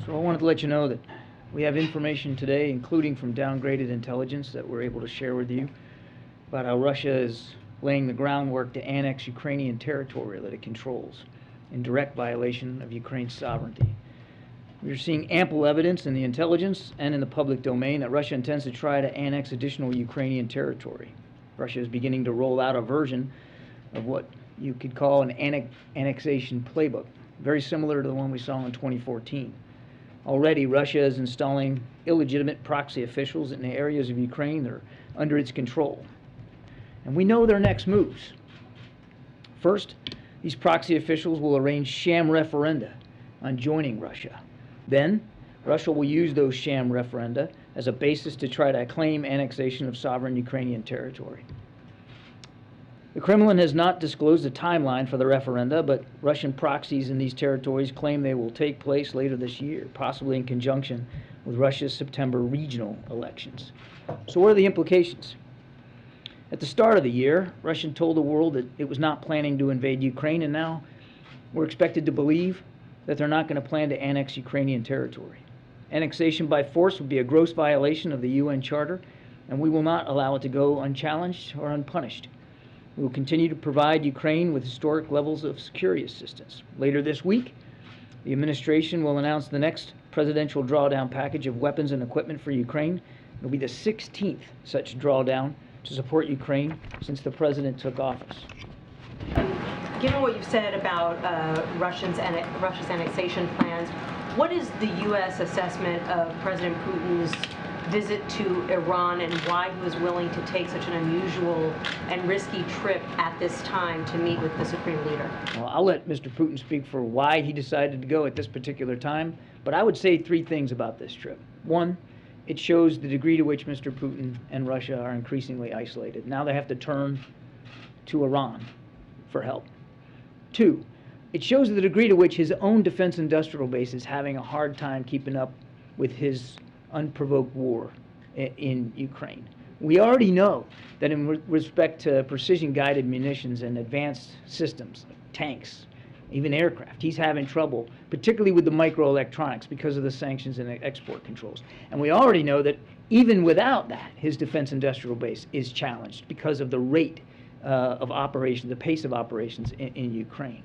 So I wanted to let you know that we have information today, including from downgraded intelligence, that we're able to share with you about how Russia is laying the groundwork to annex Ukrainian territory that it controls in direct violation of Ukraine's sovereignty. We are seeing ample evidence in the intelligence and in the public domain that Russia intends to try to annex additional Ukrainian territory. Russia is beginning to roll out a version of what you could call an annexation playbook, very similar to the one we saw in 2014. Already, Russia is installing illegitimate proxy officials in the areas of Ukraine that are under its control. And we know their next moves. First, these proxy officials will arrange sham referenda on joining Russia. Then, Russia will use those sham referenda as a basis to try to claim annexation of sovereign Ukrainian territory. The Kremlin has not disclosed a timeline for the referenda, but Russian proxies in these territories claim they will take place later this year, possibly in conjunction with Russia's September regional elections. So what are the implications? At the start of the year, Russia told the world that it was not planning to invade Ukraine, and now we're expected to believe that they're not going to plan to annex Ukrainian territory. Annexation by force would be a gross violation of the UN Charter, and we will not allow it to go unchallenged or unpunished. We will continue to provide Ukraine with historic levels of security assistance. Later this week, the administration will announce the next presidential drawdown package of weapons and equipment for Ukraine. It will be the 16th such drawdown to support Ukraine since the president took office. Given what you've said about Russia's annexation plans, what is the U.S. assessment of President Putin's visit to Iran and why he was willing to take such an unusual and risky trip at this time to meet with the supreme leader? Well, I'll let Mr. Putin speak for why he decided to go at this particular time, but I would say three things about this trip. One, it shows the degree to which Mr. Putin and Russia are increasingly isolated. Now they have to turn to Iran for help. Two, it shows the degree to which his own defense industrial base is having a hard time keeping up with his unprovoked war in Ukraine. We already know that in respect to precision-guided munitions and advanced systems, like tanks, even aircraft, he's having trouble, particularly with the microelectronics because of the sanctions and export controls. And we already know that even without that, his defense industrial base is challenged because of the rate of operation, the pace of operations in Ukraine.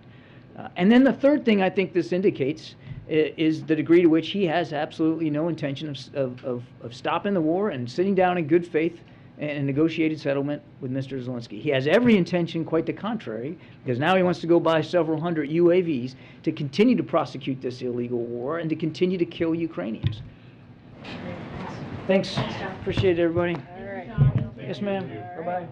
And then the third thing I think this indicates is the degree to which he has absolutely no intention of stopping the war and sitting down in good faith and a negotiated settlement with Mr. Zelensky. He has every intention, quite the contrary, because now he wants to go buy several hundred UAVs to continue to prosecute this illegal war and to continue to kill Ukrainians. Thanks. Appreciate it, everybody. All right. Yes, ma'am. Bye-bye.